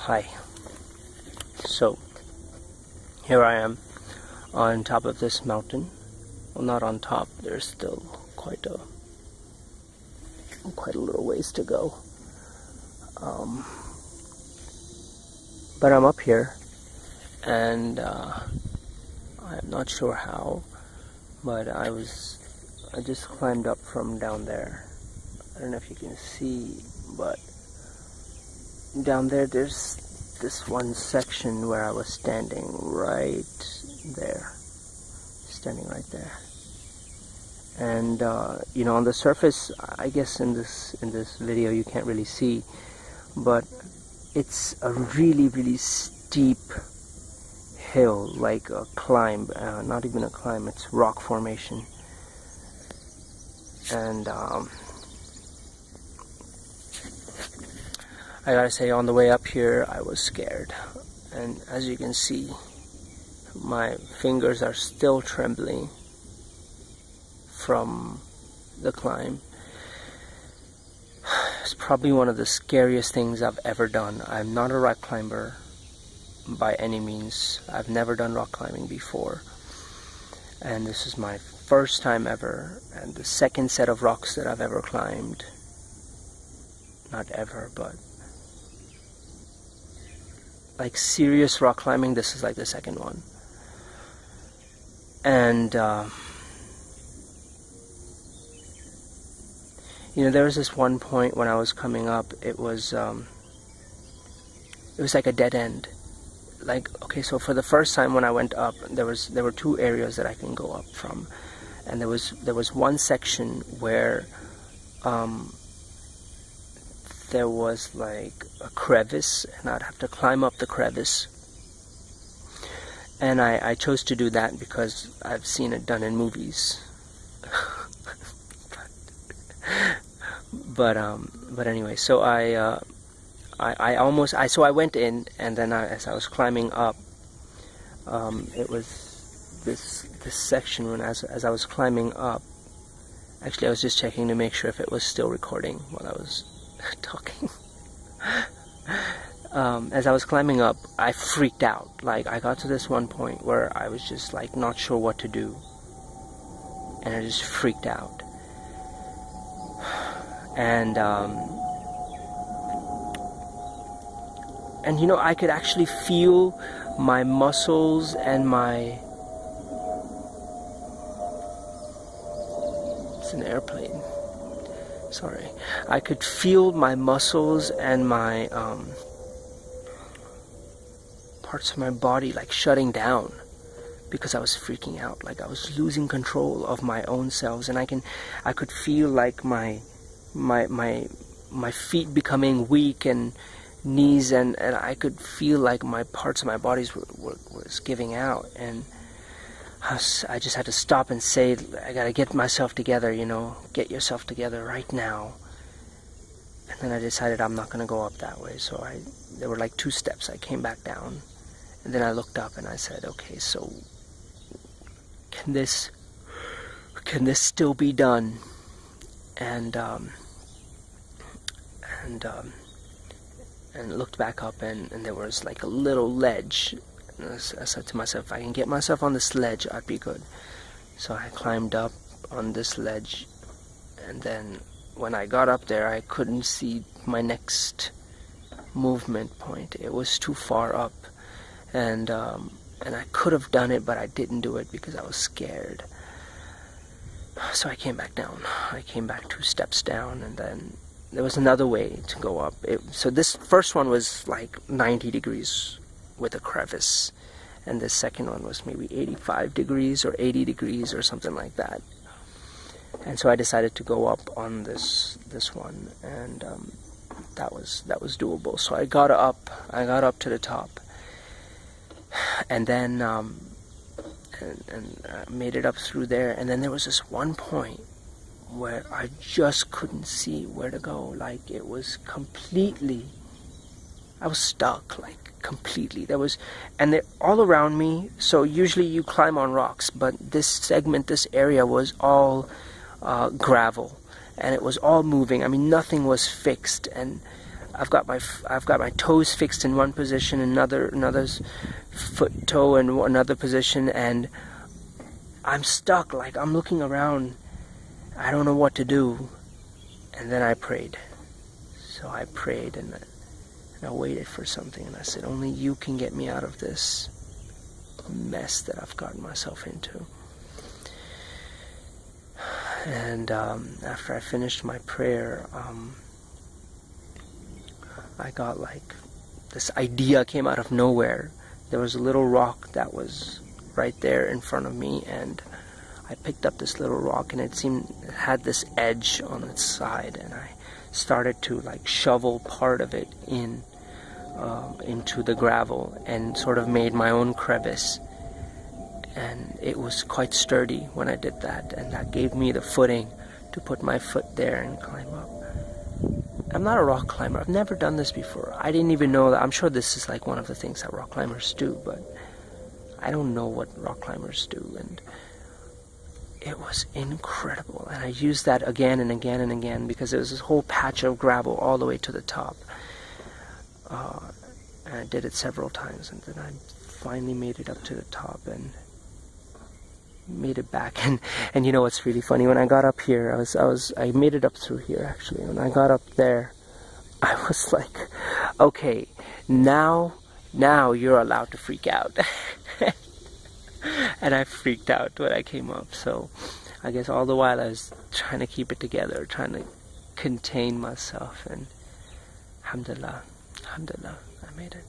Hi. So, here I am on top of this mountain. Well, not on top. There's still quite a little ways to go. But I'm up here, and I'm not sure how, but I just climbed up from down there. I don't know if you can see, but down there's this one section where I was standing right there. And you know, on the surface, I guess in this video you can't really see, but it's a really steep hill, like a climb, not even a climb, it's rock formation. And I gotta say, on the way up here I was scared, and as you can see, my fingers are still trembling from the climb. It's probably one of the scariest things I've ever done. I'm not a rock climber by any means. I've never done rock climbing before, and this is my first time ever, and the second set of rocks that I've ever climbed. Not ever, but like serious rock climbing, this is like the second one. And you know, there was this one point when I was coming up, it was like a dead end. Like, okay, so for the first time when I went up, there were two areas that I can go up from, and there was one section where there was like a crevice, and I'd have to climb up the crevice. And I chose to do that because I've seen it done in movies. But anyway, so I went in, and then as I was climbing up, it was this section when as I was climbing up. Actually, I was just checking to make sure if it was still recording while I was talking. As I was climbing up, I freaked out. Like, I got to this one point where I was just like not sure what to do, and I just freaked out. And you know, I could actually feel my muscles and my... It's an airplane. Sorry. I could feel my muscles and my parts of my body like shutting down because I was freaking out. Like, I was losing control of my own selves, and I could feel like my feet becoming weak, and knees, and I could feel like my parts of my bodies was giving out, and I just had to stop and say, I gotta get myself together, you know, get yourself together right now. And then I decided I'm not gonna go up that way, so there were like 2 steps. I came back down, and then I looked up and I said, okay, so can this still be done? And looked back up, and there was like a little ledge. And I said to myself, if I can get myself on this ledge, I'd be good. So I climbed up on this ledge, and then when I got up there, I couldn't see my next movement point. It was too far up, and I could have done it, but I didn't do it because I was scared. So I came back down. I came back 2 steps down, and then there was another way to go up. So this first one was like 90 degrees with a crevice, and this second one was maybe 85 degrees or 80 degrees or something like that. And so I decided to go up on this one, and that was doable. So I got up to the top, and then and made it up through there. And then there was this one point where I just couldn't see where to go. Like, it was completely, I was stuck, like completely. And they're all around me. So usually you climb on rocks, but this area was all gravel, and it was all moving. I mean, nothing was fixed, and I've got my toes fixed in one position, another's foot toe in another position, and I'm stuck. Like, I'm looking around, I don't know what to do. And then I prayed. So I prayed, and I waited for something, and I said, only you can get me out of this mess that I've gotten myself into. And after I finished my prayer, I got like, this idea came out of nowhere. There was a little rock that was right there in front of me, and I picked up this little rock, and it had this edge on its side, and I started to like shovel part of it into the gravel, and sort of made my own crevice. And it was quite sturdy when I did that, and that gave me the footing to put my foot there and climb up. I'm not a rock climber. I've never done this before. I didn't even know that. I'm sure this is like one of the things that rock climbers do, but I don't know what rock climbers do. And it was incredible. And I used that again and again and again, because there was this whole patch of gravel all the way to the top. And I did it several times, and then I finally made it up to the top and made it back. And you know what's really funny? When I got up here, I made it up through here actually. When I got up there, I was like, okay, now you're allowed to freak out. And I freaked out when I came up. So I guess all the while I was trying to keep it together, trying to contain myself, and alhamdulillah, I made it.